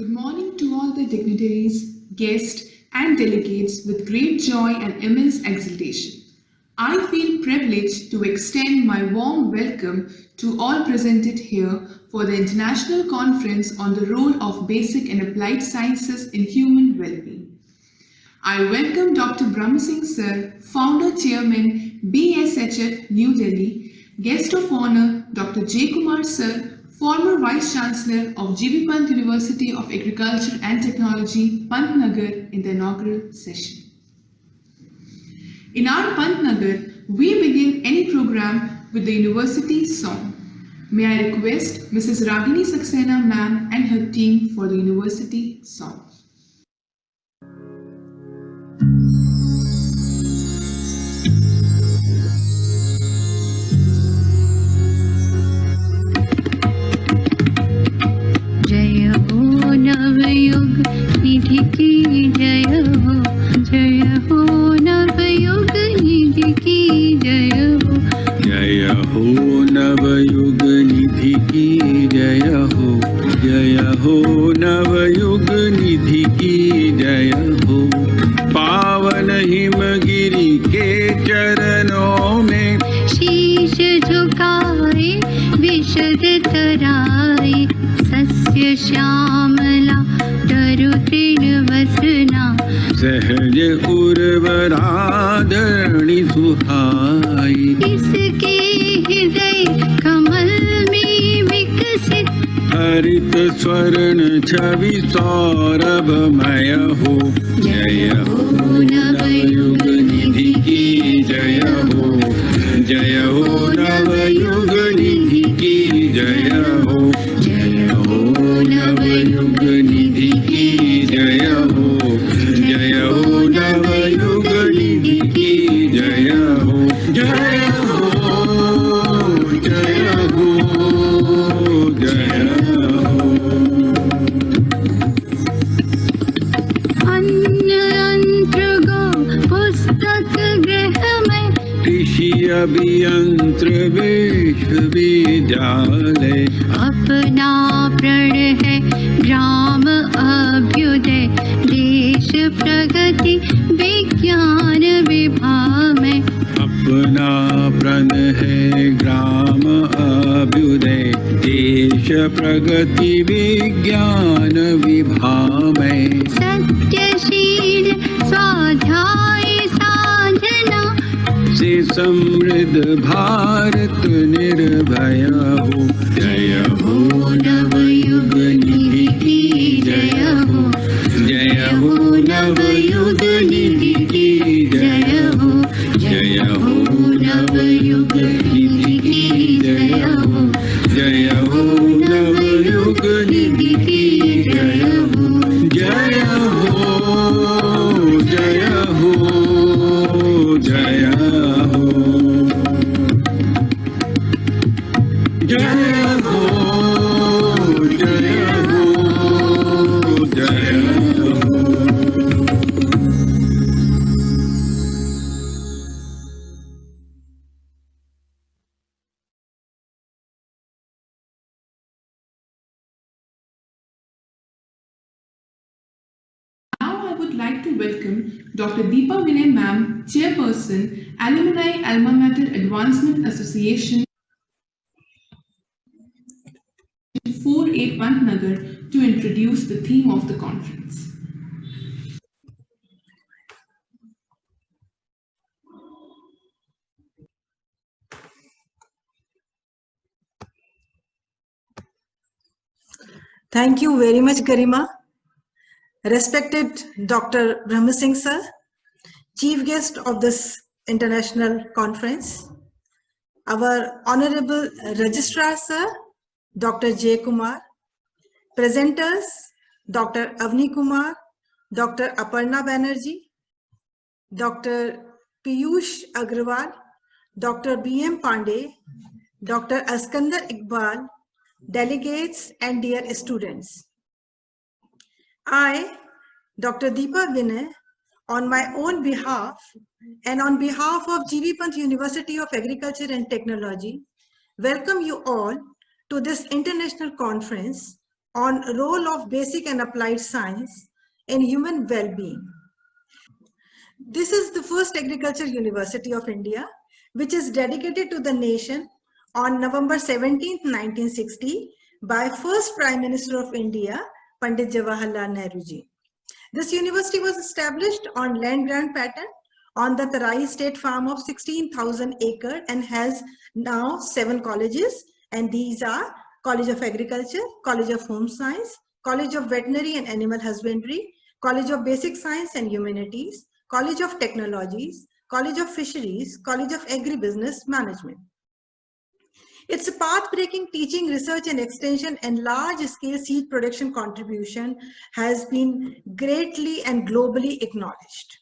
Good morning to all the dignitaries, guests, and delegates with great joy and immense exultation. I feel privileged to extend my warm welcome to all presented here for the International Conference on the Role of Basic and Applied Sciences in Human Well-being. I welcome Dr. Brahma Singh Sir, Founder Chairman, BSHF, New Delhi, Guest of Honor, Dr. J. Kumar Sir, former Vice Chancellor of G.B. Pant University of Agriculture and Technology, Pantnagar, in the inaugural session. In our Pantnagar, we begin any program with the university song. May I request Mrs. Ragini Saxena ma'am and her team for the university song. जय हो नवयुग निधि की जय हो नवयुग निधि की जय हो नवयुग निधि की जय हो नवयुग निधि की जय हो पावन हिमगिरि के चरणों में शीश झुकाए विशद तराए सस्य श्यामला तरु तृण वसना सहज उर्वरा धरणी सुहाई इसके हृदय कमल में विकसित हरित स्वर्ण छवि सौरभमय हो जय हो नवयुग निधि की जय हो नवयुग निधि की जय हो नवयुग निधि की जय हो नवयुग निधि की जय हो जय हो कृषि अभियंत्र विश्वविद्यालय अपना प्रण है ग्राम अभ्युदय देश प्रगति विज्ञान विभाग में अपना प्रण है ग्राम अभ्युदय देश प्रगति विज्ञान विभाग में सत्यशील स्वाध्याय साधना से समृद्ध भारत निर्भय हो जय हो नवयुग निधि की जय हो नवयुग निधि की जय हो नवयुग निधि की जय हो नवयुग निधि की जय हो जय हो जय Now I would like to welcome Dr. Deepa Vinay ma'am, Chairperson, Alumni Alma Mater Advancement Association 48 Pantnagar, to introduce the theme of the conference. Thank you very much, Garima. Respected Dr. Brahma Singh Sir, Chief Guest of this international conference, our Honorable Registrar Sir, Dr. J. Kumar, presenters, Dr. Avani Kumar, Dr. Aparna Banerjee, Dr. Piyush Agrawal, Dr. B.M. Pandey, Dr. Askandar Iqbal, delegates and dear students. I, Dr. Deepa Vinay, on my own behalf and on behalf of G.B. Pant University of Agriculture and Technology, welcome you all to this international conference on role of basic and applied science in human well-being. This is the first agriculture university of India, which is dedicated to the nation on November 17th, 1960 by first Prime Minister of India, Pandit Jawaharlal Nehru ji. This university was established on land grant pattern on the Tarai State Farm of 16,000 acre and has now 7 colleges, and these are College of Agriculture, College of Home Science, College of Veterinary and Animal Husbandry, College of Basic Science and Humanities, College of Technologies, College of Fisheries, College of Agribusiness Management. Its path-breaking teaching, research and extension and large-scale seed production contribution has been greatly and globally acknowledged.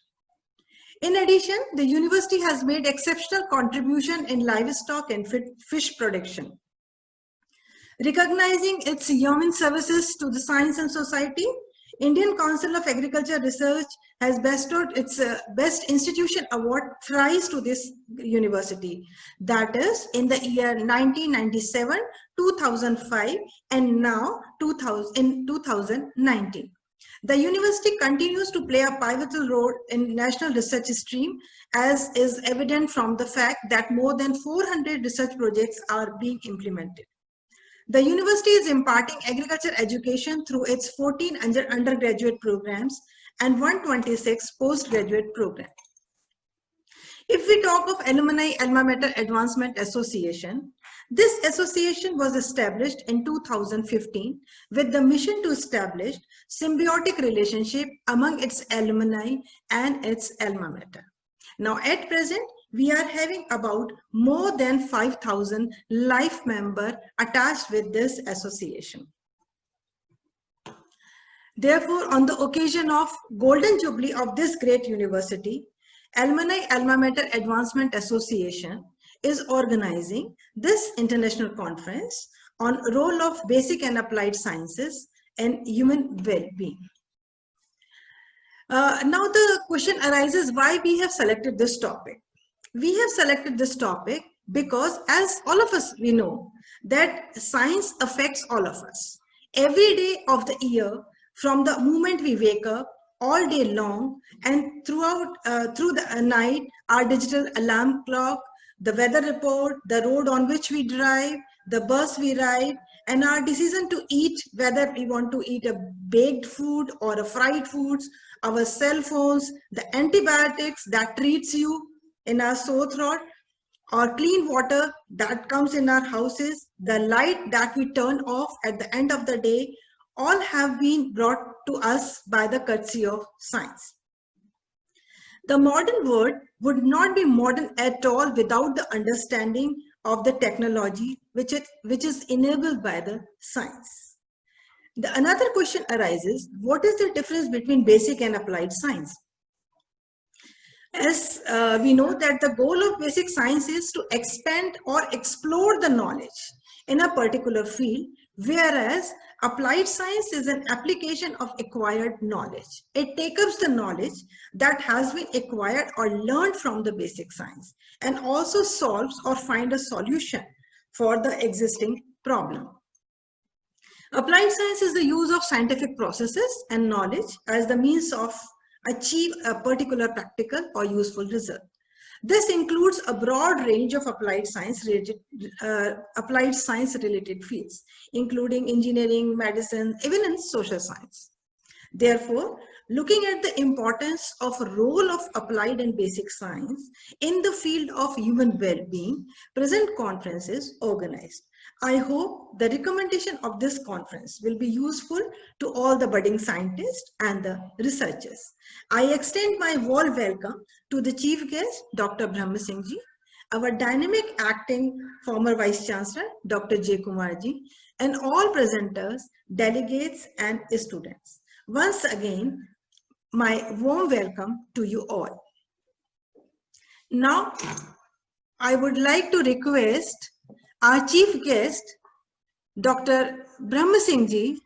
In addition, the university has made exceptional contribution in livestock and fish production. Recognizing its yeoman services to the science and society, Indian Council of Agriculture Research has bestowed its Best Institution Award thrice to this university. That is in the year 1997, 2005 and now in 2019. The university continues to play a pivotal role in national research stream, as is evident from the fact that more than 400 research projects are being implemented. The university is imparting agriculture education through its 14 undergraduate programs and 126 postgraduate programs. If we talk of Alumni Alma Mater Advancement Association, this association was established in 2015 with the mission to establish symbiotic relationship among its alumni and its alma mater. Now at present, we are having about more than 5,000 life members attached with this association. Therefore, on the occasion of Golden Jubilee of this great university, Alumni Alma Mater Advancement Association is organizing this international conference on role of basic and applied sciences and human well-being. Now the question arises why we have selected this topic. We have selected this topic because, as all of us we know, that science affects all of us. Every day of the year, from the moment we wake up, all day long, and through the night, our digital alarm clock, the weather report, the road on which we drive, the bus we ride, and our decision to eat, whether we want to eat a baked food or a fried foods, our cell phones, the antibiotics that treats you in our sore throat, or clean water that comes in our houses, the light that we turn off at the end of the day, all have been brought to us by the courtesy of science. The modern world would not be modern at all without the understanding of the technology which is enabled by the science. Another question arises, what is the difference between basic and applied science? As we know that the goal of basic science is to expand or explore the knowledge in a particular field, whereas applied science is an application of acquired knowledge. It takes up the knowledge that has been acquired or learned from the basic science and also solves or finds a solution for the existing problem. Applied science is the use of scientific processes and knowledge as the means of achieve a particular practical or useful result. This includes a broad range of applied science related fields, including engineering, medicine, even in social science. Therefore, looking at the importance of a role of applied and basic science in the field of human well-being, present conference is organized. I hope the recommendation of this conference will be useful to all the budding scientists and the researchers. I extend my warm welcome to the chief guest, Dr. Brahma Singh ji, our dynamic acting former Vice Chancellor, Dr. J. Kumar ji, and all presenters, delegates and students. Once again, my warm welcome to you all. Now, I would like to request our chief guest, Dr. Brahma Singh ji,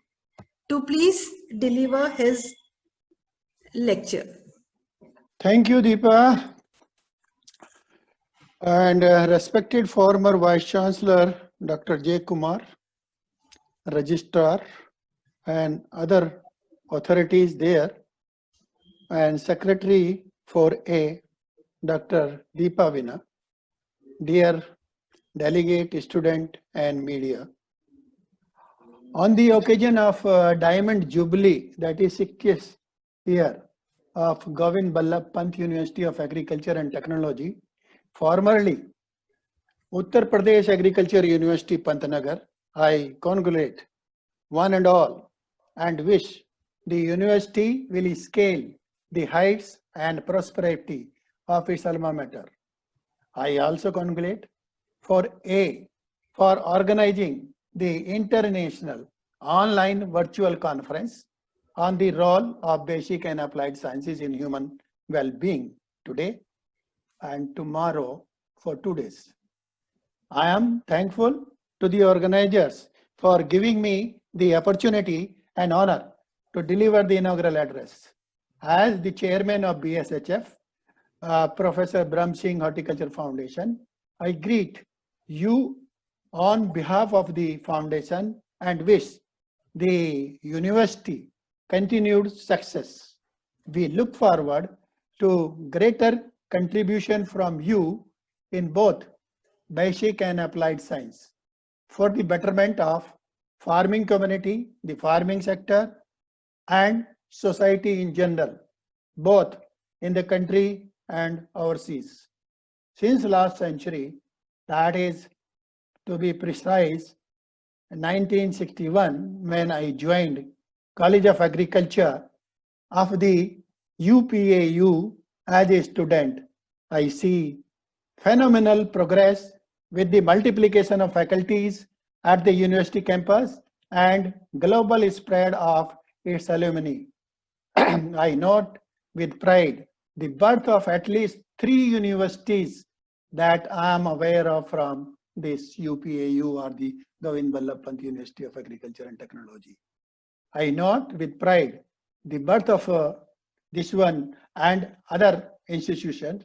to please deliver his lecture. Thank you, Deepa. And respected former Vice Chancellor, Dr. J. Kumar, Registrar, and other authorities there, and Secretary 4A, Dr. Deepa Vina, dear delegate, student, and media. On the occasion of Diamond Jubilee, that is 60th year of Govind Ballabh Pant University of Agriculture and Technology, formerly Uttar Pradesh Agriculture University Pantnagar, I congratulate one and all and wish the university will scale the heights and prosperity of its alma mater. I also congratulate for organizing the international online virtual conference on the role of basic and applied sciences in human well-being today and tomorrow for 2 days. I am thankful to the organizers for giving me the opportunity and honor to deliver the inaugural address. As the chairman of BSHF, Professor Brahma Singh Horticulture Foundation, I greet you on behalf of the foundation and wish the university continued success. We look forward to greater contribution from you in both basic and applied science for the betterment of farming community, the farming sector, and society in general, both in the country and overseas. Since last century, that is to be precise, 1961, when I joined College of Agriculture of the UPAU as a student, I see phenomenal progress with the multiplication of faculties at the university campus and global spread of its alumni. I note with pride the birth of at least 3 universities that I am aware of from this UPAU or the Govind Ballabh Pant University of Agriculture and Technology. I note with pride the birth of this one and other institutions.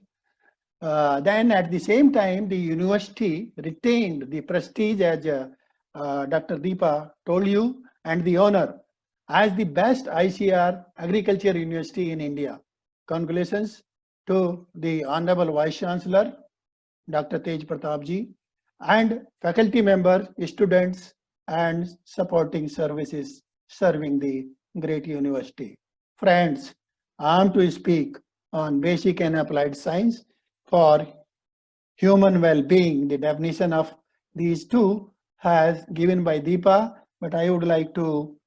Then at the same time, the university retained the prestige as Dr. Deepa told you and the honor as the best ICR Agriculture University in India. Congratulations to the Honorable Vice Chancellor, Dr. Tej Pratap ji, and faculty members, students, and supporting services serving the great university. Friends, I am to speak on basic and applied science for human well-being. The definition of these two has given by Deepa, but I would like to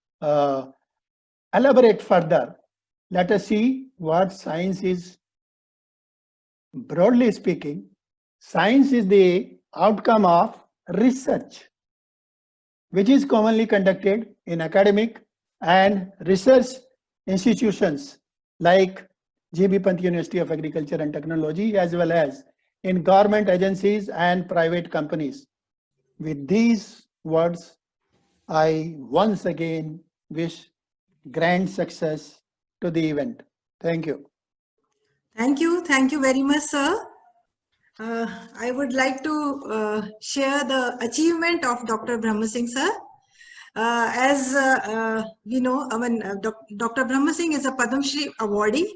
elaborate further. Let us see what science is. Broadly speaking, science is the outcome of research, which is commonly conducted in academic and research institutions like G.B. Pant University of Agriculture and Technology, as well as in government agencies and private companies. With these words, I once again wish grand success to the event. Thank you. Thank you very much, sir. I would like to share the achievement of Dr. Brahma Singh, sir. As we know, Dr. Brahma Singh is a Padma Shri awardee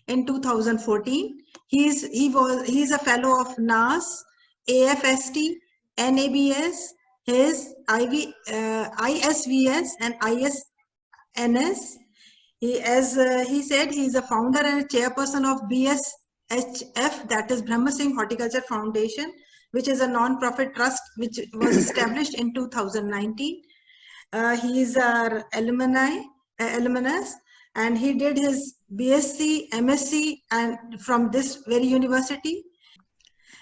in 2014. He's a fellow of NAS, AFST, NABS, his ISVS and ISNS. He said, he is a founder and a chairperson of BSHF, that is Brahma Singh Horticulture Foundation, which is a non-profit trust which was established in 2019. He is our alumnus, and he did his BSc, MSc, and from this very university.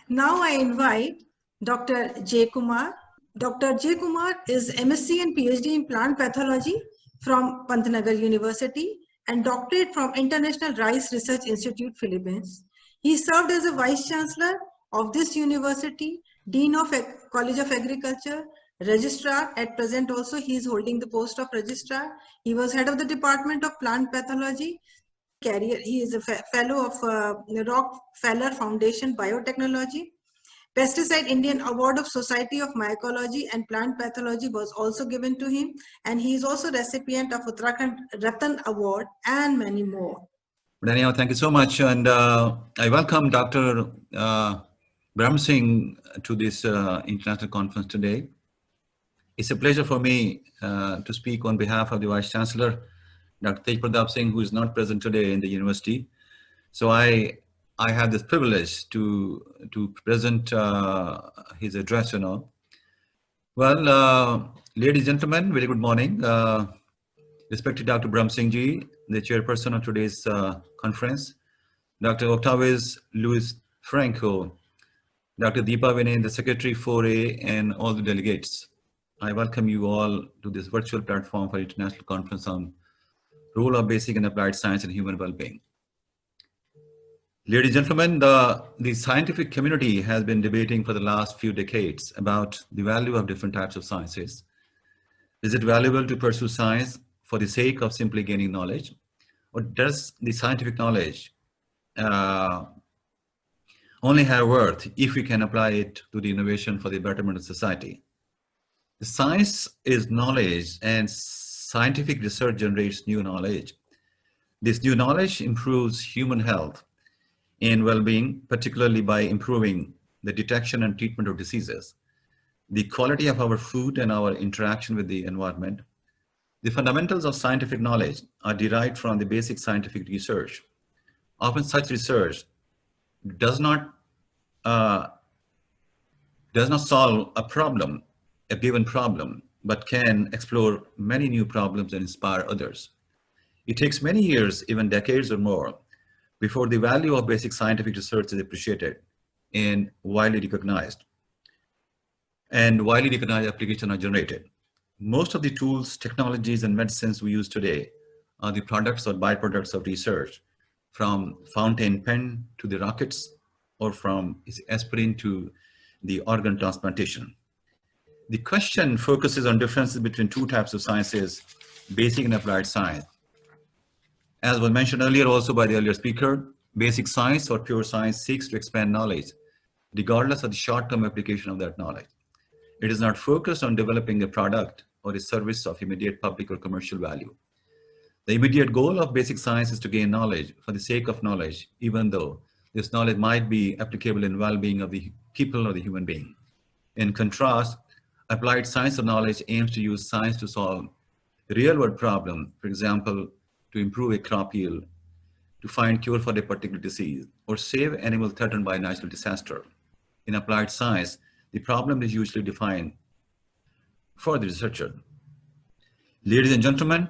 Now I invite Dr. J. Kumar. Dr. J. Kumar is MSc and PhD in plant pathology from Pantnagar University and doctorate from International Rice Research Institute, Philippines. He served as a Vice Chancellor of this university, Dean of College of Agriculture, Registrar. At present also he is holding the post of Registrar. He was head of the Department of Plant Pathology. He is a fellow of Rockefeller Foundation Biotechnology. Pesticide Indian Award of Society of Mycology and Plant Pathology was also given to him, and he is also recipient of Uttarakhand Ratan Award and many more. But anyhow, thank you so much, and I welcome Dr. Brahma Singh to this international conference today. It's a pleasure for me to speak on behalf of the Vice Chancellor, Dr. Tej Pratap Singh, who is not present today in the university. So I have this privilege to present his address, you know. Well, ladies and gentlemen, very good morning. Respected Dr. Brahma Singh ji, the chairperson of today's conference, Dr. Octavius Luis Franco, Dr. Deepa Vinay, the Secretary 4A, and all the delegates. I welcome you all to this virtual platform for International Conference on Role of Basic and Applied Science in Human Well-Being. Ladies and gentlemen, the scientific community has been debating for the last few decades about the value of different types of sciences. Is it valuable to pursue science for the sake of simply gaining knowledge? Or does the scientific knowledge only have worth if we can apply it to the innovation for the betterment of society? The science is knowledge, and scientific research generates new knowledge. This new knowledge improves human health and well-being, particularly by improving the detection and treatment of diseases, the quality of our food and our interaction with the environment. The fundamentals of scientific knowledge are derived from the basic scientific research. Often such research does not solve a given problem, but can explore many new problems and inspire others. It takes many years, even decades or more, before the value of basic scientific research is appreciated and widely recognized applications are generated. Most of the tools, technologies, and medicines we use today are the products or byproducts of research, from fountain pen to the rockets, or from aspirin to the organ transplantation. The question focuses on differences between two types of sciences, basic and applied science. As was mentioned earlier also by the earlier speaker, basic science or pure science seeks to expand knowledge, regardless of the short-term application of that knowledge. It is not focused on developing a product or a service of immediate public or commercial value. The immediate goal of basic science is to gain knowledge for the sake of knowledge, even though this knowledge might be applicable in well-being of the people or the human being. In contrast, applied science of knowledge aims to use science to solve real-world problems, for example, to improve a crop yield, to find cure for a particular disease, or save animals threatened by natural disaster. In applied science, the problem is usually defined for the researcher. Ladies and gentlemen,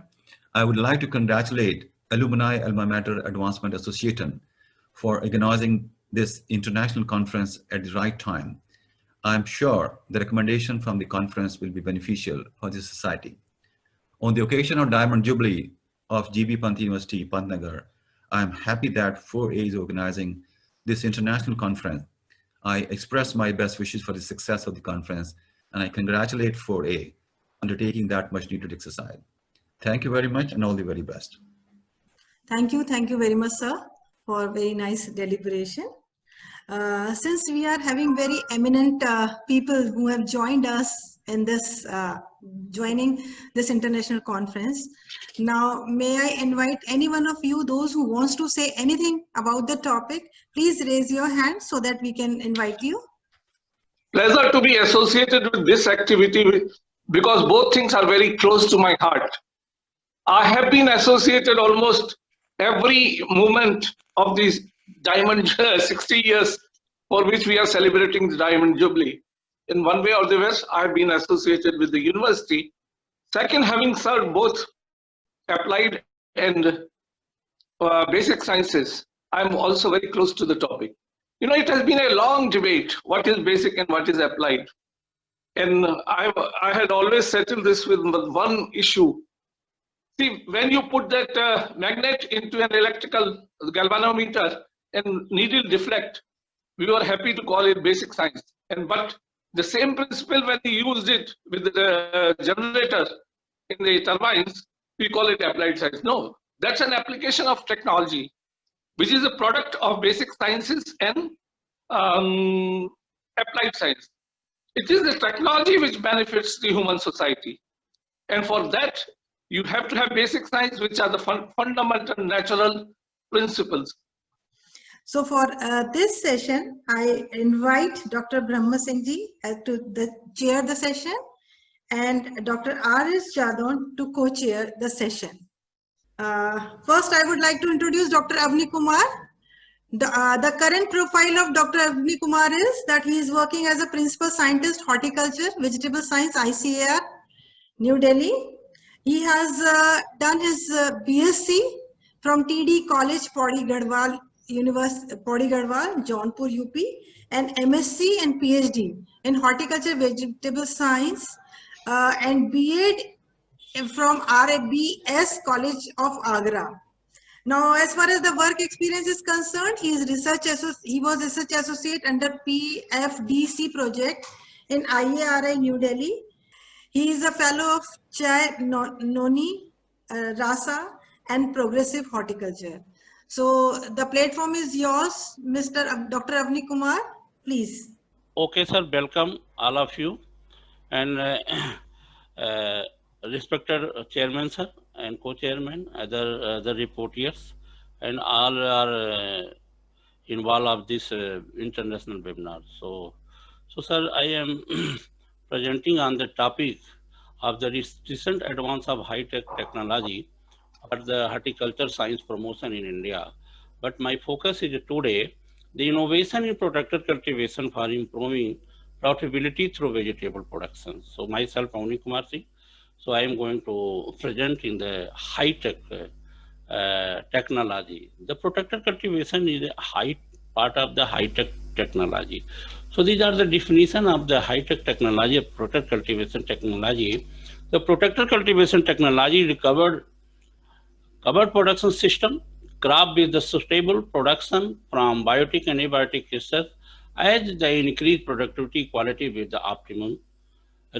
I would like to congratulate Alumni Alma Mater Advancement Association for organizing this international conference at the right time. I'm sure the recommendation from the conference will be beneficial for the society. On the occasion of Diamond Jubilee of GB Pant University, Pantnagar, I'm happy that 4A is organizing this international conference. I express my best wishes for the success of the conference, and I congratulate 4A undertaking that much needed exercise. Thank you very much, and all the very best. Thank you very much, sir, for very nice deliberation. Since we are having very eminent people who have joined us in this, joining this international conference, now may I invite any one of you, those who wants to say anything about the topic, please raise your hand so that we can invite you. Pleasure to be associated with this activity because both things are very close to my heart. I have been associated almost every moment of these Diamond 60 years for which we are celebrating the Diamond Jubilee. In one way or the other, I have been associated with the university. Second, having served both applied and basic sciences, I am also very close to the topic. You know, it has been a long debate, what is basic and what is applied. And I had always settled this with one issue. See, when you put that magnet into an electrical galvanometer and needle deflect, we were happy to call it basic science. But the same principle, when we used it with the generator in the turbines, we call it applied science. No, that's an application of technology, which is a product of basic sciences and applied science. It is the technology which benefits the human society. And for that, you have to have basic science, which are the fundamental natural principles. So for this session, I invite Dr. Brahma Singh ji to chair the session and Dr. R.S. Jadon to co-chair the session. First, I would like to introduce Dr. AWANI Kumar. The current profile of Dr. AWANI Kumar is that he is working as a Principal Scientist, Horticulture, Vegetable Science, ICAR, New Delhi. He has done his BSc from TD College, Pauri Garhwal University, Pauri Garhwal, Jaunpur, UP, and MSc and PhD in Horticulture, Vegetable Science, and B.Ed from RABS College of Agra. Now, as far as the work experience is concerned, he was research associate under PFDC project in IARI New Delhi. He is a fellow of Chai Noni Rasa and Progressive Horticulture. So the platform is yours, Dr. AWANI Kumar, please. Okay, sir. Welcome all of you, and respected chairman, sir, and co-chairman, other reporters, and all are involved of this international webinar. So, sir, I am presenting on the topic of the recent advance of high-tech technology for the horticulture science promotion in India. But my focus is today the innovation in protected cultivation for improving profitability through vegetable production. So myself, AWANI Kumar Singh. So I am going to present in the high-tech technology. The protected cultivation is a high part of the high-tech technology. So these are the definition of the high-tech technology, protected cultivation technology. The protected cultivation technology covered production system, crop with the sustainable production from biotic and abiotic research as they increase productivity quality with the optimum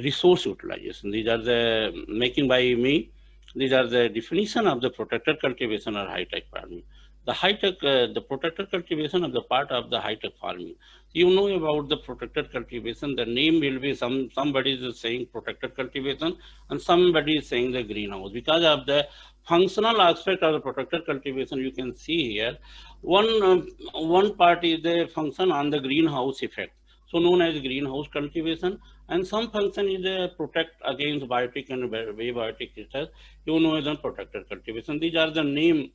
resource utilization. These are the making by me. These are the definition of the protected cultivation or high-tech farming. The high-tech, the protected cultivation of the part of the high-tech farming. You know about the protected cultivation. The name will be somebody is saying protected cultivation and somebody is saying the greenhouse. Because of the functional aspect of the protected cultivation, you can see here one part is the function on the greenhouse effect, so known as greenhouse cultivation, and some function is protect against biotic and abiotic research, you know as a protected cultivation. These are the name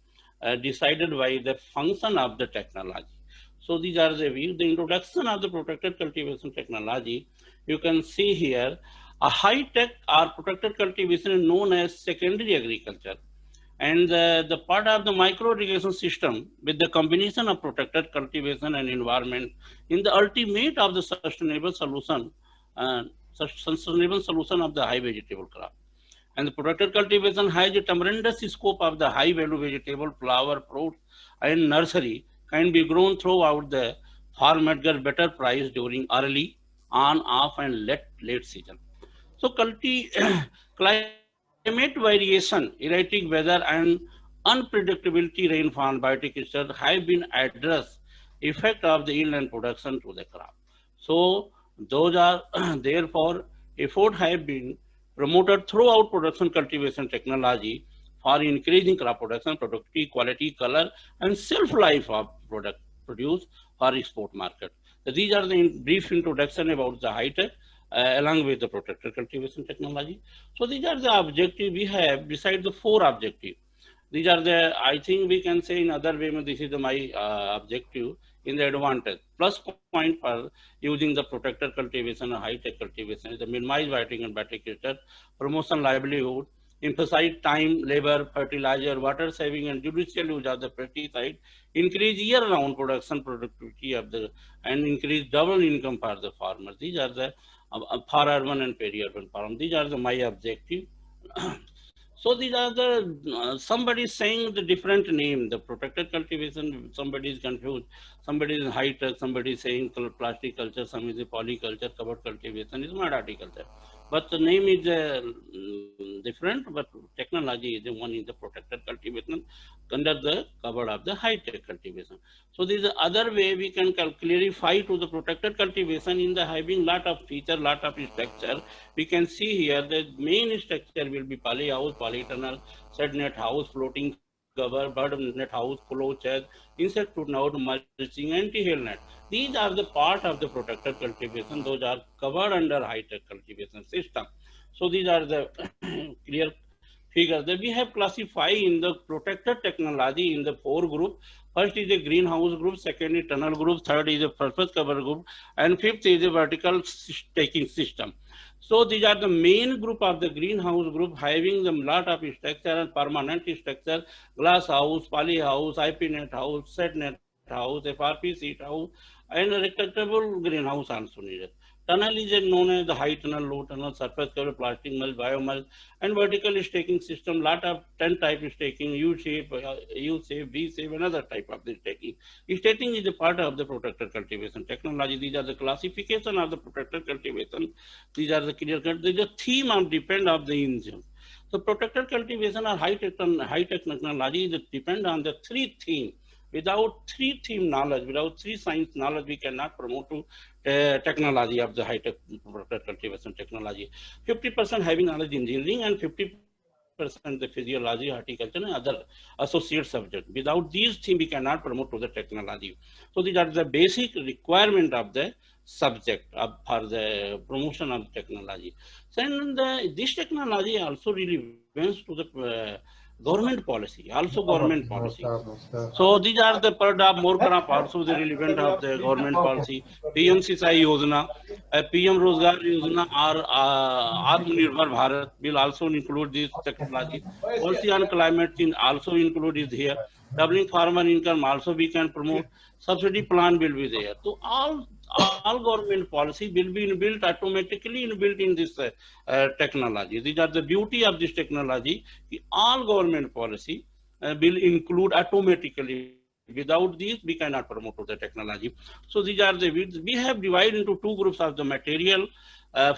decided by the function of the technology. So these are the views. The introduction of the protected cultivation technology, you can see here a high-tech or protected cultivation is known as secondary agriculture. And the part of the micro irrigation system with the combination of protected cultivation and environment in the ultimate of the sustainable solution of the high vegetable crop. And the protected cultivation has a tremendous scope of the high value vegetable, flower, fruit, and nursery can be grown throughout the farm at a better price during early, on, off, and late season. So climate variation, erratic weather, and unpredictability rainfall biotic research have been addressed effect of the yield and production to the crop. So those are therefore effort have been promoted throughout production cultivation technology for increasing crop production, productivity, quality, color, and shelf life of product produced for export market. So these are the brief introduction about the high-tech along with the protected cultivation technology. So these are the objectives we have besides the 4 objectives. These are the, I think we can say in other way, this is my objective in the advantage. Plus point for using the protected cultivation or high-tech cultivation is the minimize biotic and biotic research, promotion livelihood, emphasize time, labor, fertilizer, water saving, and judicial use of the pesticide, increase year-round production productivity of the, and increase double income for the farmers. These are the for urban and peri-urban farm. These are my objective. So these are the, somebody is saying the different name, the protected cultivation, somebody is confused, somebody is high-tech, somebody is saying plastic culture, some is a polyculture, covered cultivation, is not horticulture. But the name is different, but technology is the one in the protected cultivation. under the cover of the high-tech cultivation. So this is the other way we can clarify to the protected cultivation in the having lot of feature, lot of structure. We can see here the main structure will be poly house, polytunnel, shed net house, floating cover, bird net house, flow shed, insect food node, mulching, anti-hail net. These are the part of the protected cultivation. Those are covered under high-tech cultivation system. So these are the clear figure that we have classified in the protected technology in the 4 group. First is a greenhouse group, second is tunnel group, third is a surface cover group, and fifth is a vertical staking system. So these are the main group of the greenhouse group, having the lot of structure and permanent structure, glass house, poly house, IP net house, set net house, FRP seat house, and a retractable greenhouse also needed. Tunnel is known as the high tunnel, low tunnel, surface cover, plastic mulch, biomulch, and vertical staking system. Lot of 10 type staking, U shape, V shape, another type of the staking. Staking is a part of the protected cultivation technology. These are the classification of the protected cultivation. These are the clear cut. There is a theme of depend of the engine. So protected cultivation or high tech technology is depend on the 3 themes. Without 3 theme knowledge, without 3 science knowledge, we cannot promote to technology of the high-tech cultivation technology. 50% having knowledge engineering and 50% the physiology, horticulture, and other associate subjects. Without these things, we cannot promote to the technology. So these are the basic requirement of the subject for the promotion of technology. So and this technology also relevance to the government policy, also government policy. So these are the part of more crop also the relevant of the government policy. PM Sisai Yojana, PM Rozgar Yojana or Atmanirbhar Bharat will also include this technology. Policy on climate change also include is here. Doubling farmer income also we can promote. Subsidy plan will be there. So all government policy will be inbuilt automatically inbuilt in this technology. These are the beauty of this technology. All government policy will include automatically. Without these, we cannot promote the technology. So these are the, we have divided into 2 groups of the material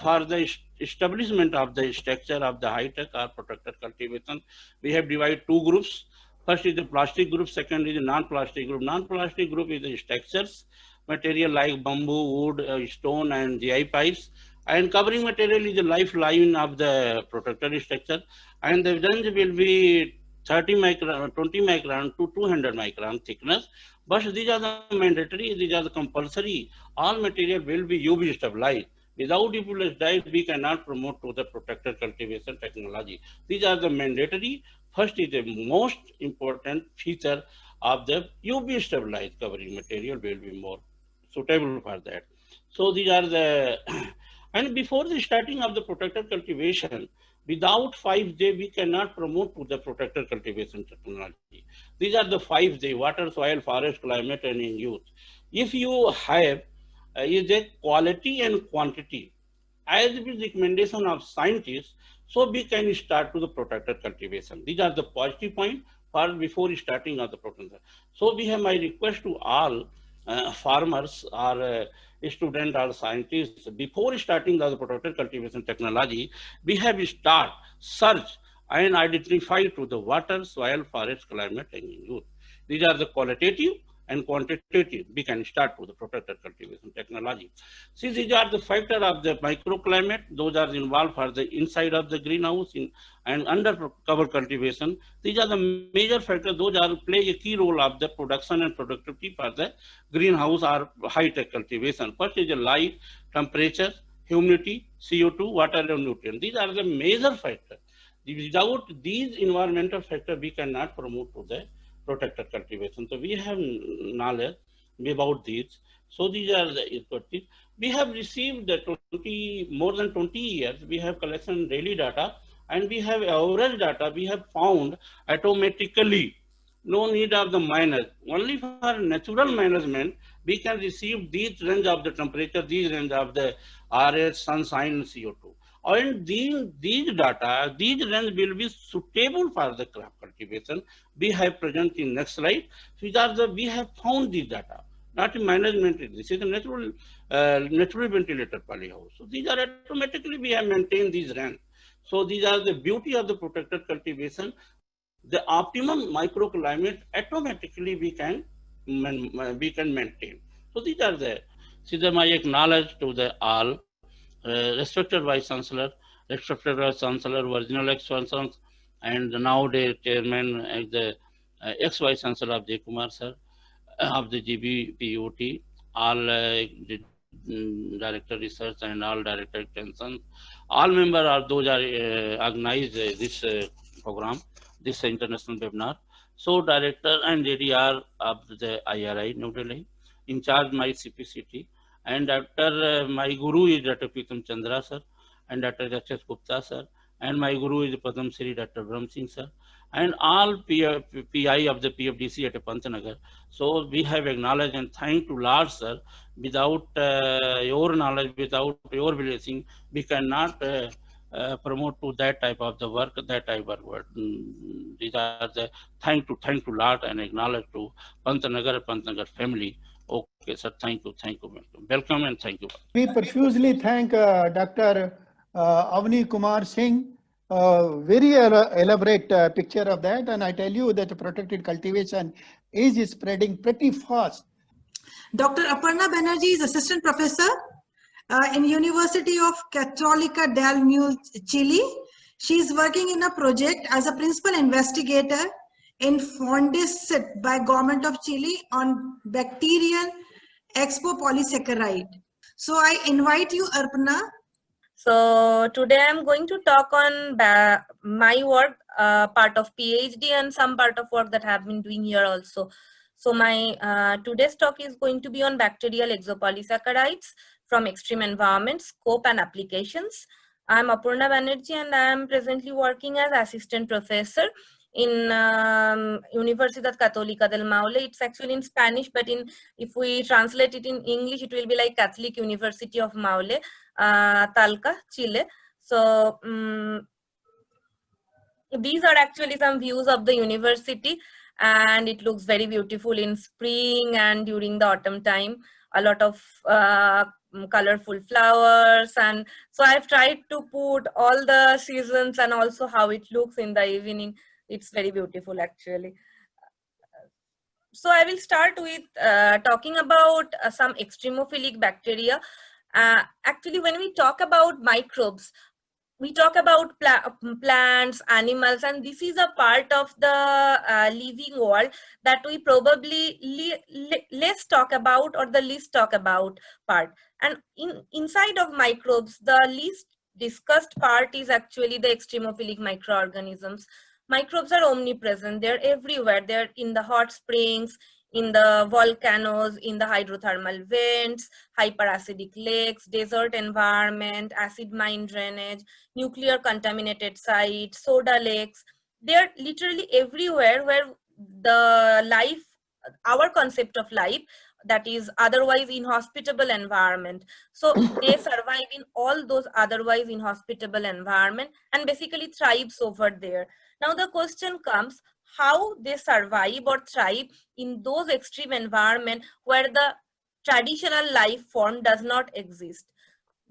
for the establishment of the structure of the high-tech or protected cultivation. We have divided 2 groups. First is the plastic group, second is the non-plastic group. Non-plastic group is the structures, material like bamboo, wood, stone, and GI pipes. And covering material is the lifeline of the protected structure. And the range will be 30 micron, 20 micron to 200 micron thickness. But these are the mandatory, these are the compulsory. All material will be UV stabilized. Without UV stabilized, we cannot promote to the protected cultivation technology. These are the mandatory. First is the most important feature of the UV stabilized covering material will be more suitable for that. So these are the, and before the starting of the protected cultivation, without 5J, we cannot promote to the protected cultivation technology. These are the 5J, water, soil, forest, climate, and in youth. If you have is a quality and quantity, as with recommendation of scientists, so we can start to the protected cultivation. These are the positive point for before starting of the protected. So we have my request to all farmers or student or scientists, before starting the protected cultivation technology, we have start search and identify to the water, soil, forest, climate, and youth. These are the qualitative and quantitative. We can start to the protected cultivation technology. See, these are the factor of the microclimate. Those are involved for the inside of the greenhouse and under cover cultivation. These are the major factors. Those are play a key role of the production and productivity for the greenhouse or high-tech cultivation. First is the light, temperature, humidity, CO2, water, and nutrient. These are the major factors. Without these environmental factors, we cannot promote to the protected cultivation. So we have knowledge about these. So these are the, we have received the more than 20 years, we have collection daily data and we have average data. We have found automatically, no need of the miners. Only for natural management, we can receive these range of the temperature, these range of the RH, sunshine, and CO2. And these data, these range will be suitable for the crop cultivation. We have present in next slide. These are the, we have found these data, not in management. This is a natural ventilator polyhouse. So these are automatically we have maintained these range. So these are the beauty of the protected cultivation. the optimum microclimate automatically we can maintain. So these are the, my acknowledge to the all respected Vice Chancellor, respected Vice Chancellor, original ex-Chancellor, and nowadays Chairman, the ex-Vice Chancellor of the KUMAR sir, of the GBPUT, all Director Research and all Director Extension, all members are those are organized this program, this international webinar. So Director and ADR of the IRI New Delhi, in charge my CPCT, and Dr. My Guru is Dr. Pritam Chandra sir, and Dr. Rakshat Gupta sir, and my Guru is Padam Shri Dr. Brahma Singh sir, and all PI of the PFDC at Pantanagar. So we have acknowledged and thank to Lord sir. Without your knowledge, without your blessing, we cannot promote to that type of the work, that type of work. These are the thank to Lord and acknowledge to Pantanagar family. Okay, sir. Thank you. Welcome and thank you. We profusely thank Dr. AWANI Kumar Singh. Very elaborate picture of that, and I tell you that the protected cultivation is spreading pretty fast. Dr. Aparna Banerjee is assistant professor in University of Católica del Mule, Chile. She is working in a project as a principal investigator in Fondesit by Government of Chile on bacterial expopolysaccharide. So I invite you, Aparna. So today I'm going to talk on my work, part of PhD and some part of work that I have been doing here also. So my today's talk is going to be on bacterial exopolysaccharides from extreme environments, scope and applications. I'm Aparna Banerjee and I am presently working as assistant professor in Universidad Católica del Maule. It's actually in Spanish, but if we translate it in English, it will be like Catholic University of Maule, Talca, Chile. So these are actually some views of the university, and it looks very beautiful in spring and during the autumn time. A lot of colorful flowers, and so I've tried to put all the seasons and also how it looks in the evening. It's very beautiful actually. So I will start with talking about some extremophilic bacteria. Actually, when we talk about microbes, we talk about plants, animals, and this is a part of the living world that we probably less talk about, or the least talk about part. And inside of microbes, the least discussed part is actually the extremophilic microorganisms. Microbes are omnipresent. They're everywhere. They're in the hot springs, in the volcanoes, in the hydrothermal vents, hyperacidic lakes, desert environment, acid mine drainage, nuclear contaminated sites, soda lakes. They're literally everywhere where the life, our concept of life, that is otherwise inhospitable environment. So they survive in all those otherwise inhospitable environment and basically thrives over there. Now the question comes, how they survive or thrive in those extreme environments where the traditional life form does not exist,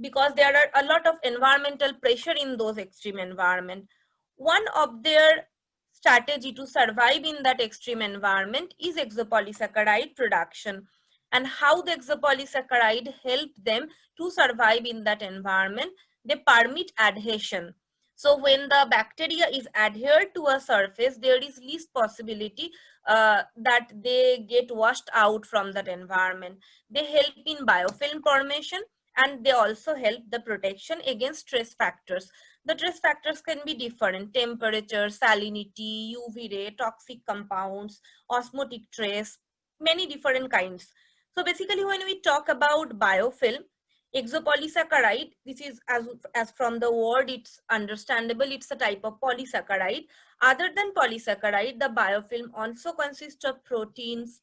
because there are a lot of environmental pressure in those extreme environment. One of their strategy to survive in that extreme environment is exopolysaccharide production, and how the exopolysaccharide help them to survive in that environment. They permit adhesion. So when the bacteria is adhered to a surface, there is least possibility that they get washed out from that environment. They help in biofilm formation, and they also help the protection against stress factors. The stress factors can be different: temperature, salinity, UV ray, toxic compounds, osmotic stress, many different kinds. So basically when we talk about biofilm, exopolysaccharide, this is as from the word it's understandable, it's a type of polysaccharide. Other than polysaccharide, the biofilm also consists of proteins,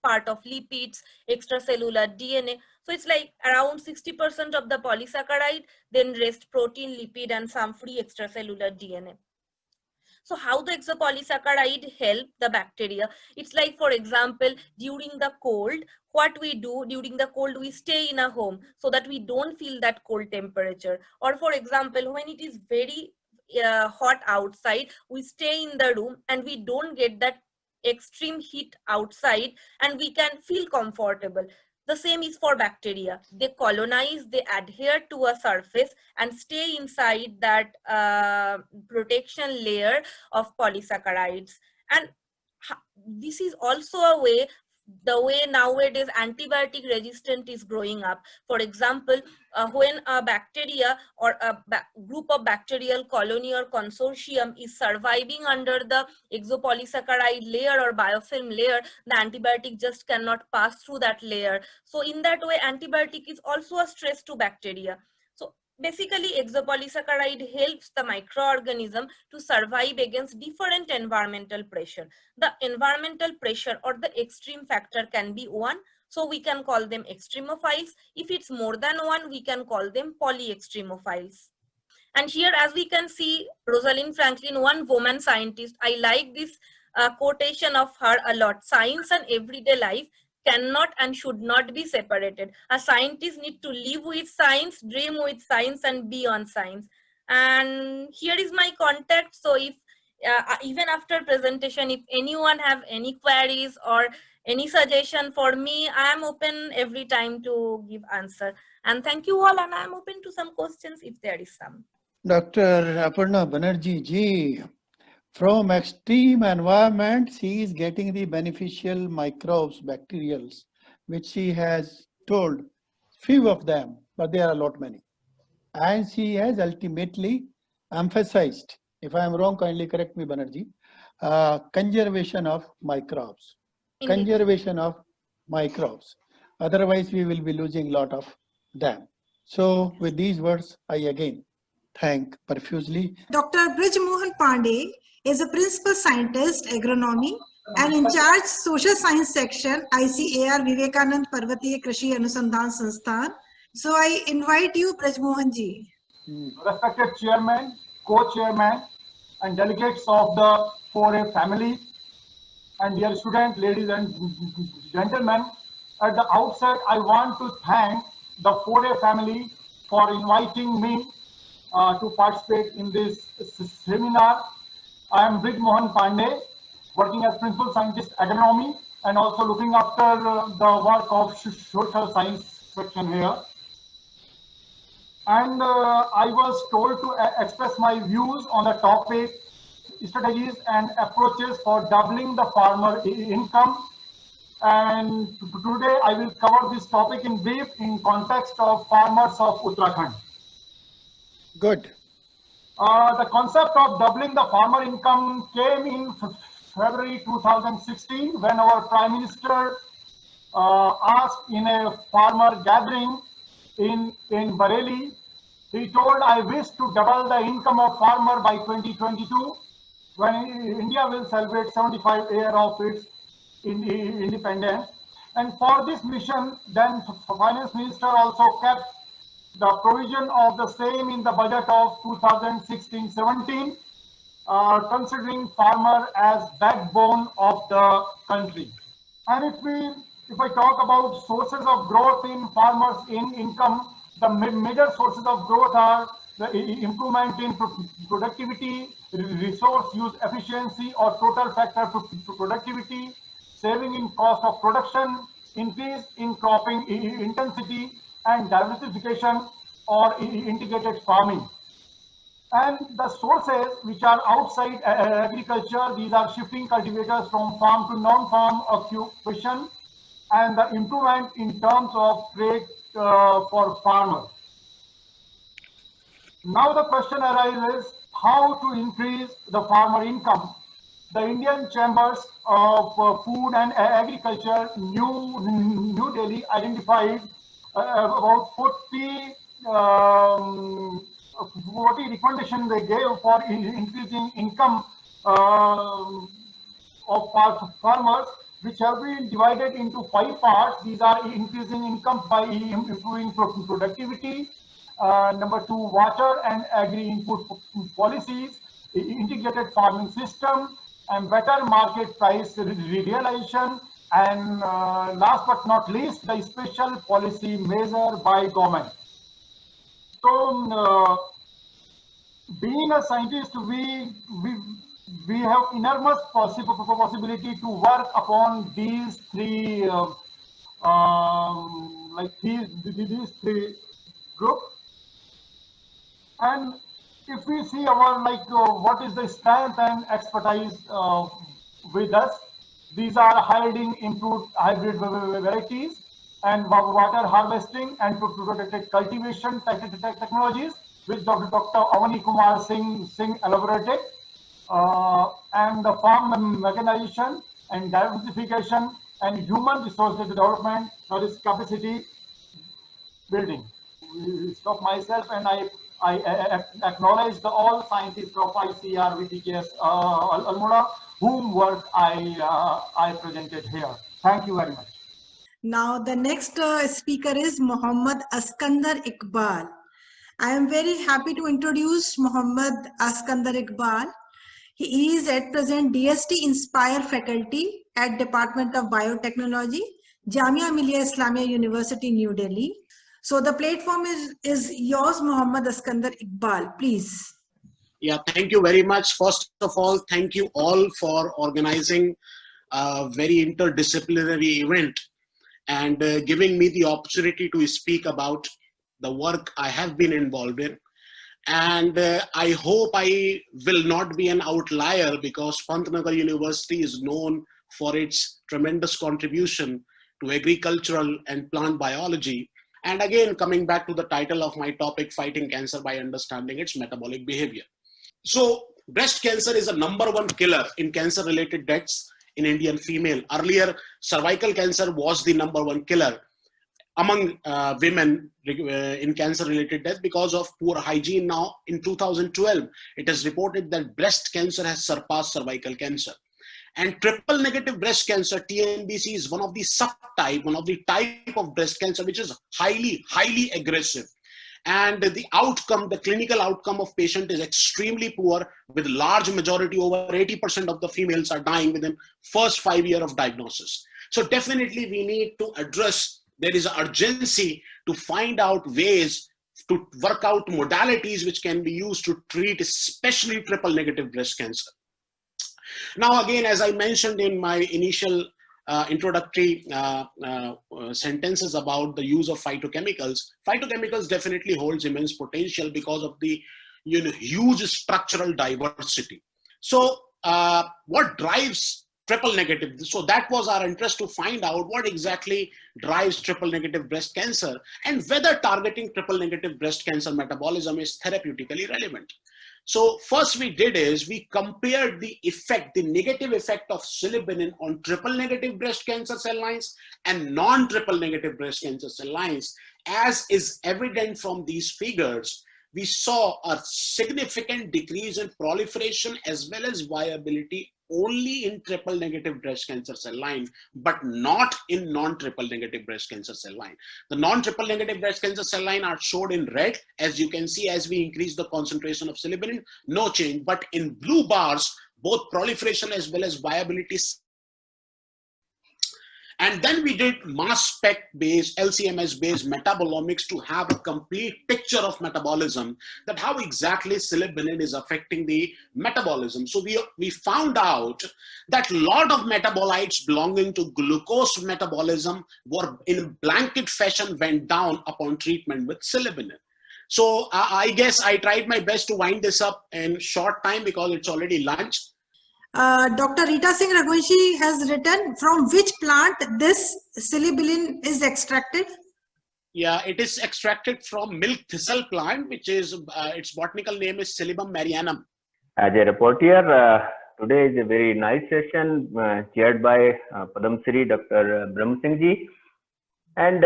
part of lipids, extracellular DNA. So it's like around 60% of the polysaccharide, then rest protein, lipid, and some free extracellular DNA. So how the exopolysaccharide help the bacteria? It's like, for example, during the cold, what we do during the cold, we stay in a home so that we don't feel that cold temperature. Or for example, when it is very hot outside, we stay in the room and we don't get that extreme heat outside, and we can feel comfortable. The same is for bacteria. They colonize, they adhere to a surface and stay inside that protection layer of polysaccharides. And this is also a way, the way nowadays antibiotic resistance is growing up. For example, when a bacteria or a group of bacterial colony or consortium is surviving under the exopolysaccharide layer or biofilm layer, the antibiotic just cannot pass through that layer. So in that way, antibiotic is also a stress to bacteria. So basically, exopolysaccharide helps the microorganism to survive against different environmental pressure. The environmental pressure or the extreme factor can be one, so we can call them extremophiles. If it's more than one, we can call them polyextremophiles. And here, as we can see, Rosalind Franklin, one woman scientist, I like this quotation of her a lot: science and everyday life cannot and should not be separated. A scientist need to live with science, dream with science, and be on science. And here is my contact. So if even after presentation, if anyone have any queries or any suggestion for me, I am open every time to give answer. And thank you all, and I am open to some questions if there is some. Dr. Aparna Banerjee ji, from extreme environment, she is getting the beneficial microbes, bacterials, which she has told few of them, but there are a lot many. And she has ultimately emphasized, if I am wrong, kindly correct me, Banerjee, conservation of microbes. Indeed. Conservation of microbes. Otherwise, we will be losing a lot of them. So with these words, I again thank profusely. Dr. Brij Mohan Pandey is a principal scientist, agronomy, and in charge social science section, ICAR Vivekanand Parvatiya Krishi Anusandhan Sansthan. So I invite you, Brij Mohan ji. Respected chairman, co-chairman, and delegates of the 4A family, and dear students, ladies and gentlemen, at the outset, I want to thank the 4A family for inviting me to participate in this seminar. I am Brij Mohan Pandey, working as principal scientist agronomy and also looking after the work of social science section here. And I was told to express my views on the topic, strategies and approaches for doubling the farmer income. And today I will cover this topic in brief in context of farmers of Uttarakhand. Good. The concept of doubling the farmer income came in February 2016 when our Prime Minister asked in a farmer gathering in Bareilly. He told, I wish to double the income of farmer by 2022 when India will celebrate 75 years of its independence. And for this mission, then Finance Minister also kept the provision of the same in the budget of 2016-17, considering farmer as backbone of the country. And if I talk about sources of growth in farmers in income, the major sources of growth are the improvement in productivity, resource use efficiency or total factor productivity, saving in cost of production, increase in cropping intensity, and diversification or integrated farming. And the sources which are outside agriculture, these are shifting cultivators from farm to non-farm occupation and the improvement in terms of trade for farmers. Now the question arises, how to increase the farmer income? The Indian Chambers of Food and Agriculture, New Delhi, identified about 40 recommendations they gave for increasing income of farmers, which have been divided into 5 parts. These are increasing income by improving productivity, number 2, water and agri-input policies, integrated farming system, and better market price realization, and last but not least, the special policy measure by government. So being a scientist, we have enormous possibility to work upon these three these three groups. And if we see our what is the strength and expertise with us, these are hiding improved hybrid varieties and water harvesting and protected cultivation technologies, which Dr. AWANI Kumar Singh elaborated, and the farm mechanization and diversification and human resource development, that is capacity building. Stop myself, and I acknowledge the all scientists of ICR VTKS Almora, whom work I presented here. Thank you very much. Now the next speaker is Muhammad Askandar Iqbal. I am very happy to introduce Muhammad Askandar Iqbal. He is at present DST Inspire faculty at Department of Biotechnology, Jamia Millia Islamia University, New Delhi. So the platform is yours, Muhammad Askandar Iqbal, please. Yeah, thank you very much. First of all, thank you all for organizing a very interdisciplinary event and giving me the opportunity to speak about the work I have been involved in. And I hope I will not be an outlier, because Pantnagar University is known for its tremendous contribution to agricultural and plant biology. And again, coming back to the title of my topic, Fighting Cancer by Understanding its Metabolic Behavior. So breast cancer is a #1 killer in cancer-related deaths in Indian female. Earlier, cervical cancer was the #1 killer among women in cancer-related death because of poor hygiene. Now, in 2012, it is reported that breast cancer has surpassed cervical cancer. And triple negative breast cancer, TNBC, is one of the type of breast cancer which is highly aggressive. And the outcome, the clinical outcome of patient is extremely poor, with large majority, over 80% of the females are dying within first 5 years of diagnosis. So definitely we need to address, there is an urgency to find out ways to work out modalities which can be used to treat especially triple negative breast cancer. Now, again, as I mentioned in my initial introductory sentences about the use of phytochemicals definitely holds immense potential because of the huge structural diversity. So what drives triple negative? So that was our interest, to find out what exactly drives triple negative breast cancer and whether targeting triple negative breast cancer metabolism is therapeutically relevant. So first we did is we compared the negative effect of silibinin on triple negative breast cancer cell lines and non-triple negative breast cancer cell lines. As is evident from these figures, we saw a significant decrease in proliferation as well as viability only in triple negative breast cancer cell line, but not in non-triple negative breast cancer cell line. The non-triple negative breast cancer cell line are showed in red. As you can see, as we increase the concentration of silibinin, no change. But in blue bars, both proliferation as well as viability. And then we did mass spec based, LCMS based metabolomics to have a complete picture of metabolism, that how exactly silibinin is affecting the metabolism. So we found out that a lot of metabolites belonging to glucose metabolism were in blanket fashion went down upon treatment with silibinin. So I guess I tried my best to wind this up in short time because it's already lunch. Dr. Rita Singh Raghuvanshi has written, from which plant this silibinin is extracted? Yeah, it is extracted from milk thistle plant, which is, its botanical name is Silybum marianum. As a reporter, today is a very nice session chaired by Padam Shri Dr. Brahma Singh ji. And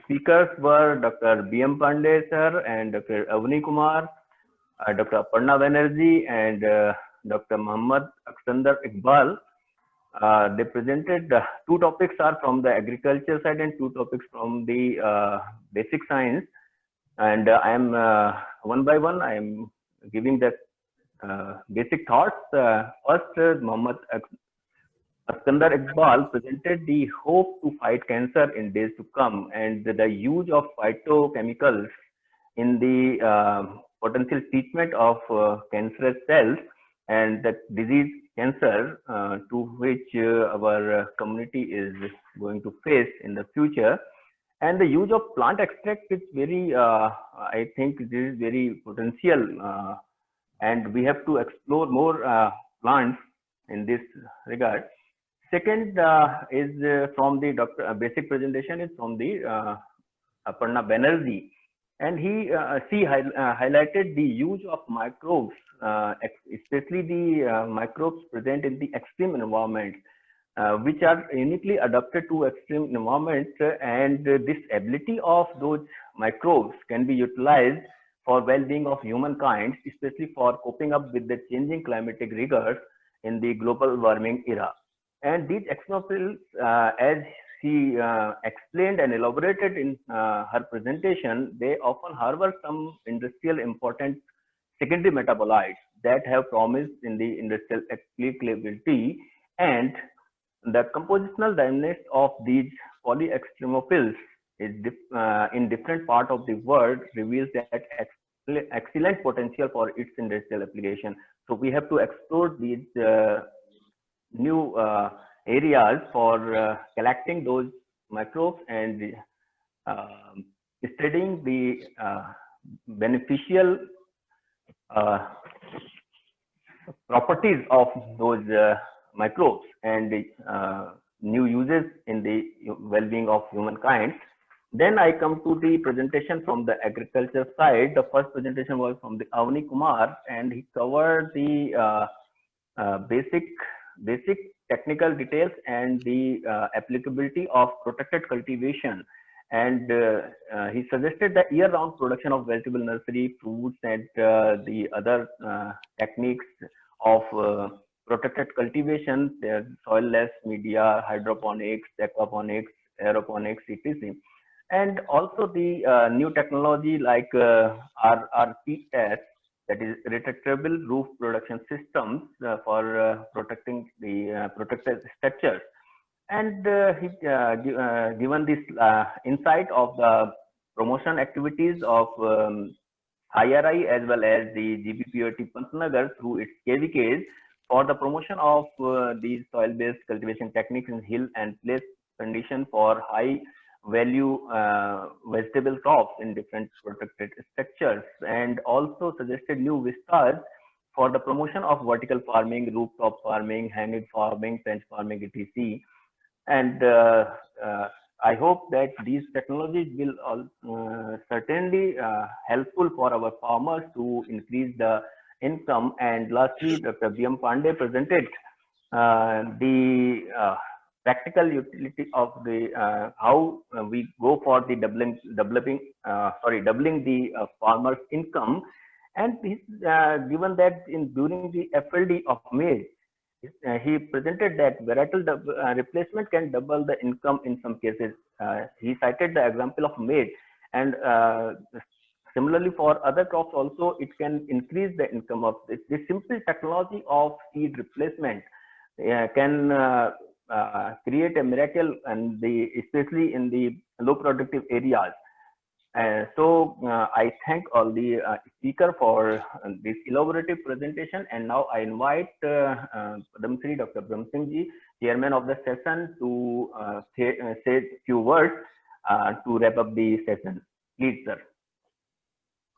speakers were Dr. B.M. Pandey sir and Dr. AWANI Kumar, Dr. Aparna Banerjee and Dr. Muhammad Askandar Iqbal. They presented 2 topics are from the agriculture side and 2 topics from the basic science. And I am one by one, I am giving the basic thoughts. First, Muhammad Askandar Iqbal presented the hope to fight cancer in days to come and the use of phytochemicals in the potential treatment of cancerous cells and the disease cancer to which our community is going to face in the future. And the use of plant extract is very, I think this is very potential, and we have to explore more plants in this regard. Second is from the basic presentation is from the Aparna Banerjee, and she highlighted the use of microbes, especially the microbes present in the extreme environment, which are uniquely adapted to extreme environments, and this ability of those microbes can be utilized for well-being of humankind, especially for coping up with the changing climatic rigors in the global warming era. And these examples, as she explained and elaborated in her presentation, they often harbor some industrial important secondary metabolites that have promise in the industrial applicability, and the compositional dynamics of these polyextremophils is in different parts of the world reveals that excellent potential for its industrial application. So we have to explore these new areas for collecting those microbes and studying the beneficial properties of those microbes and new uses in the well-being of humankind. Then I come to the presentation from the agriculture side. The first presentation was from the AWANI Kumar, and he covered the basic technical details and the applicability of protected cultivation. And he suggested the year-round production of vegetable nursery, fruits, and the other techniques of protected cultivation, soil-less media, hydroponics, aquaponics, aeroponics, etc. And also the new technology like RRPS, that is retractable roof production systems for protecting the protected structures. And he given this insight of the promotion activities of IRI as well as the GBPOT Pantnagar through its KVKs for the promotion of these soil-based cultivation techniques in hill and place condition for high value vegetable crops in different protected structures, and also suggested new vistas for the promotion of vertical farming, rooftop farming, hanging farming, fence farming, etc. And I hope that these technologies will certainly helpful for our farmers to increase the income. And lastly, Dr. B.M. Pandey presented the practical utility of the how we go for the doubling the farmers' income. And he's given that during the FLD of maize, he presented that varietal replacement can double the income in some cases. He cited the example of maize, and similarly for other crops also it can increase the income of this. This simple technology of seed replacement can create a miracle, and especially in the low productive areas. So I thank all the speaker for this elaborative presentation, and now I invite Padam Shri Dr. Brahma Singh ji, chairman of the session, to say a few words to wrap up the session. Please, sir.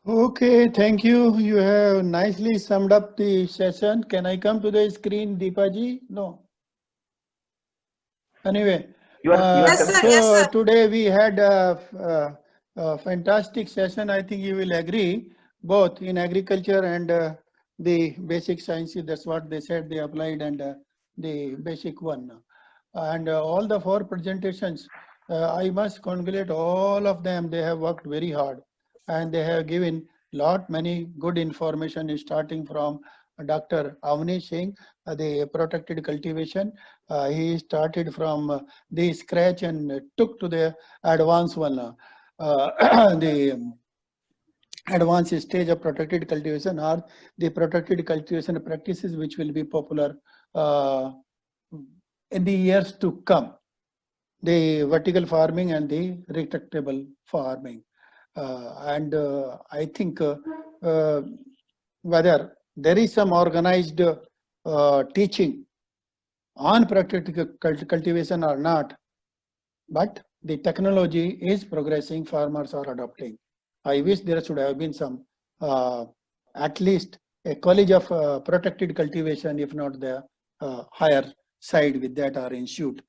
Okay, thank you. You have nicely summed up the session. Can I come to the screen, Deepa ji? No. Anyway, Yes, sir. Yes, sir. Today we had a fantastic session. I think you will agree, both in agriculture and the basic sciences. That's what they said, they applied, and the basic one. And all the four presentations, I must congratulate all of them. They have worked very hard, and they have given many good information, starting from Dr. Awani Singh, the protected cultivation. He started from the scratch and took to the advanced one. The advanced stage of protected cultivation are the protected cultivation practices which will be popular in the years to come. The vertical farming and the retractable farming. I think whether there is some organized teaching on practical cultivation or not, but the technology is progressing, farmers are adopting. I wish there should have been some, at least a college of protected cultivation, if not the higher side with that or institute,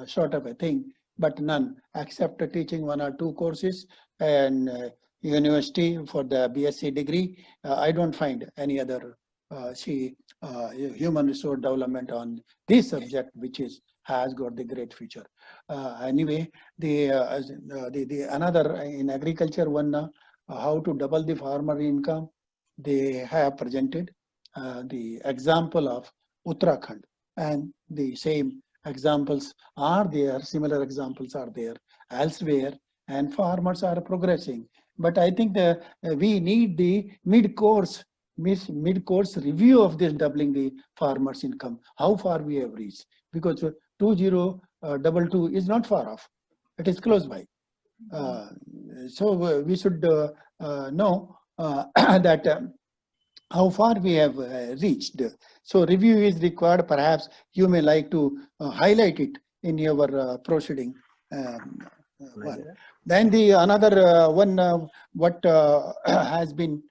sort of a thing, but none, except teaching 1 or 2 courses and university for the BSc degree. I don't find any other human resource development on this subject, which has got the great future. Anyway, the another in agriculture one, how to double the farmer income, they have presented the example of Uttarakhand, and the same examples are there, similar examples are there elsewhere, and farmers are progressing. But I think we need the mid-course review of this doubling the farmers' income, how far we have reached, because 2022 is not far off, it is close by. So we should know that how far we have reached. So review is required. Perhaps you may like to highlight it in your proceeding. One. Then the another one, what has been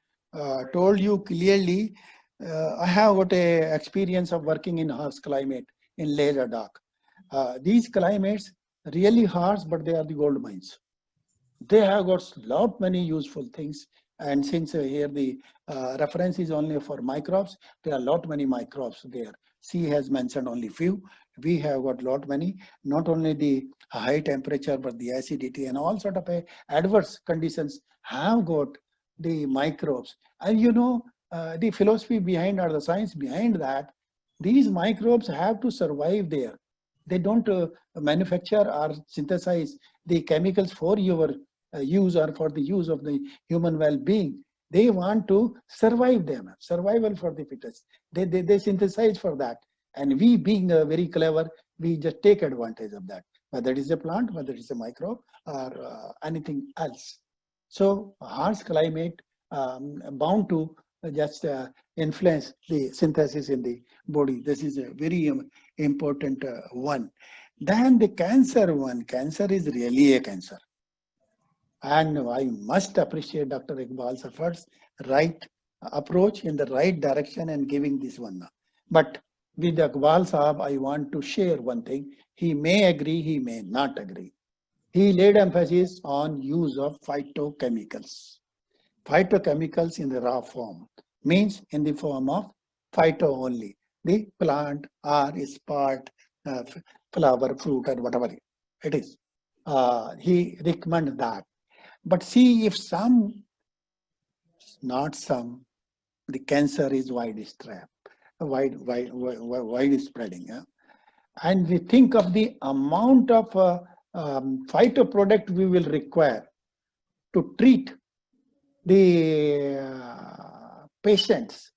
told you clearly, I have got a experience of working in harsh climate in Leh Ladakh. These climates really harsh, but they are the gold mines. They have got lot many useful things. And since here the reference is only for microbes, there are lot many microbes there. C has mentioned only few. We have got lot many, not only the high temperature, but the acidity and all sort of adverse conditions have got the microbes. And you know, the philosophy behind or the science behind that, these microbes have to survive there. They don't manufacture or synthesize the chemicals for your use or for the use of the human well-being. They want to survive them, survival for the fittest. They synthesize for that. And we being very clever, we just take advantage of that, whether it is a plant, whether it is a microbe or anything else. So harsh climate bound to just influence the synthesis in the body. This is a very important one. Then the cancer one, cancer is really a cancer. And I must appreciate Dr. Iqbal's efforts, right approach in the right direction and giving this one. But with Iqbal Saab, I want to share one thing. He may agree, he may not agree. He laid emphasis on use of phytochemicals. Phytochemicals in the raw form means in the form of phyto only. The plant or its part, flower, fruit, or whatever it is. He recommends that. But see, if some, not some, the cancer is wide spreading. And we think of the amount of phytoproduct we will require to treat the patients.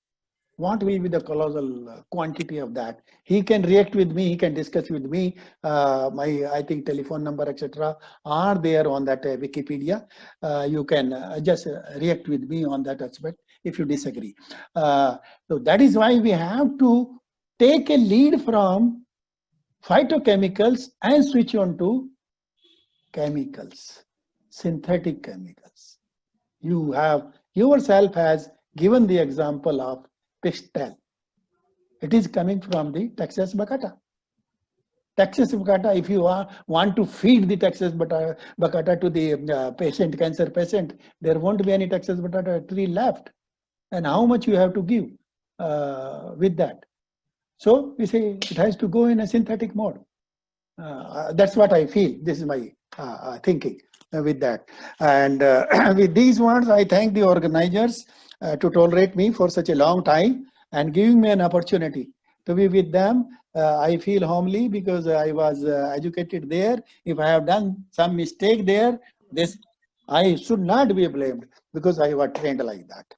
What will be the colossal quantity of that? He can react with me, he can discuss with me. My, I think, telephone number, etc. are there on that Wikipedia. You can just react with me on that aspect if you disagree. So that is why we have to take a lead from phytochemicals and switch on to chemicals, synthetic chemicals. You have yourself has given the example of pistil. It is coming from the Texas bacata. Texas bacata, if you want to feed the Texas bacata to the patient, cancer patient, there won't be any Texas bacata tree left. And how much you have to give with that? So we say it has to go in a synthetic mode. That's what I feel. This is my thinking with that. And with these words, I thank the organizers to tolerate me for such a long time and giving me an opportunity to be with them. I feel homely because I was educated there. If I have done some mistake there, this I should not be blamed because I was trained like that.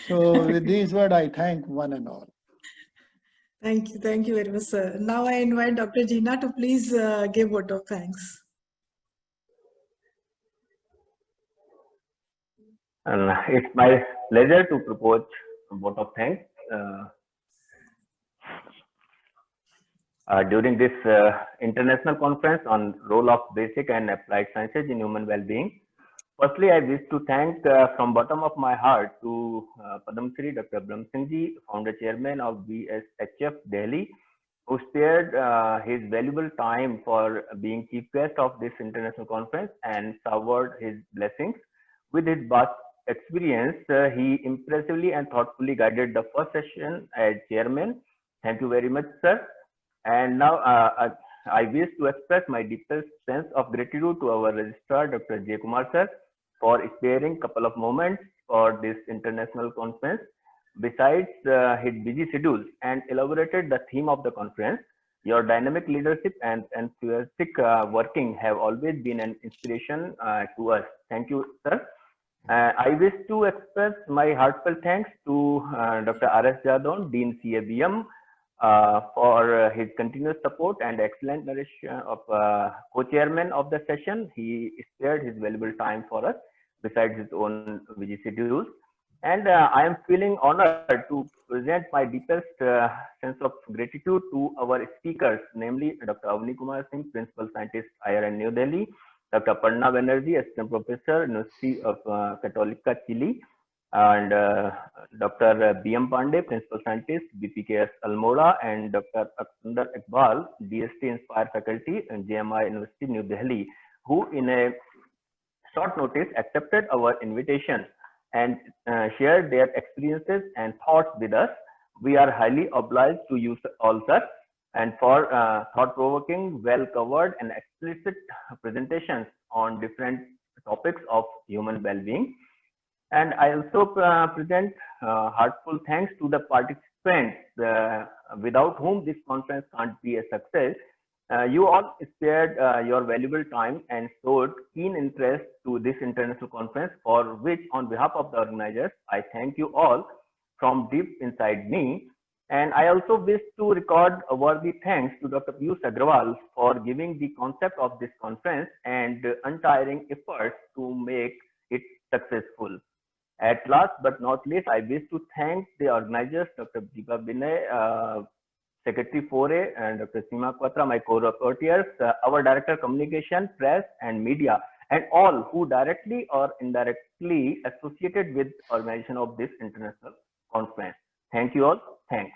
So with these words, I thank one and all. Thank you very much, sir. Now I invite Dr. Gina to please give vote of thanks. And it's my pleasure to propose a vote of thanks during this international conference on role of basic and applied sciences in human well-being. Firstly, I wish to thank from bottom of my heart to Padam Shri Dr. Brahma Singh ji, founder chairman of BSHF Delhi, who spared his valuable time for being chief guest of this international conference and showered his blessings. With his vast experience, he impressively and thoughtfully guided the first session as chairman. Thank you very much, sir. And now I wish to express my deepest sense of gratitude to our registrar, Dr. J. Kumar sir, for sparing a couple of moments for this international conference. Besides his busy schedule and elaborated the theme of the conference, your dynamic leadership and enthusiastic working have always been an inspiration to us. Thank you, sir. I wish to express my heartfelt thanks to Dr. R.S. Jadon, Dean CABM, for his continuous support and excellent narration of co-chairman of the session. He spared his valuable time for us besides his own busy schedules. And I am feeling honored to present my deepest sense of gratitude to our speakers, namely Dr. AWANI Kumar Singh, Principal Scientist, IRN New Delhi, Dr. Aparna Banerjee, Assistant Professor, University of Católica, Chile, and Dr. B.M. Pandey, Principal Scientist, BPKS Almora, and Dr. Aksandar Iqbal, DST Inspire Faculty, and JMI University, New Delhi, who in a short notice accepted our invitation and shared their experiences and thoughts with us. We are highly obliged to you all, sir, and for thought-provoking, well-covered and explicit presentations on different topics of human well-being. And I also present heartfelt thanks to the participants without whom this conference can't be a success. You all spared your valuable time and showed keen interest to this international conference, for which on behalf of the organizers, I thank you all from deep inside me. And I also wish to record a worthy thanks to Dr. Piyush Agrawal for giving the concept of this conference and untiring efforts to make it successful. At last but not least, I wish to thank the organizers, Dr. Deepa Binay, Secretary 4A, and Dr. Seema Quatra, my co-reporters, our Director Communication, Press and Media, and all who directly or indirectly associated with organization of this international conference. Thank you all. Thanks.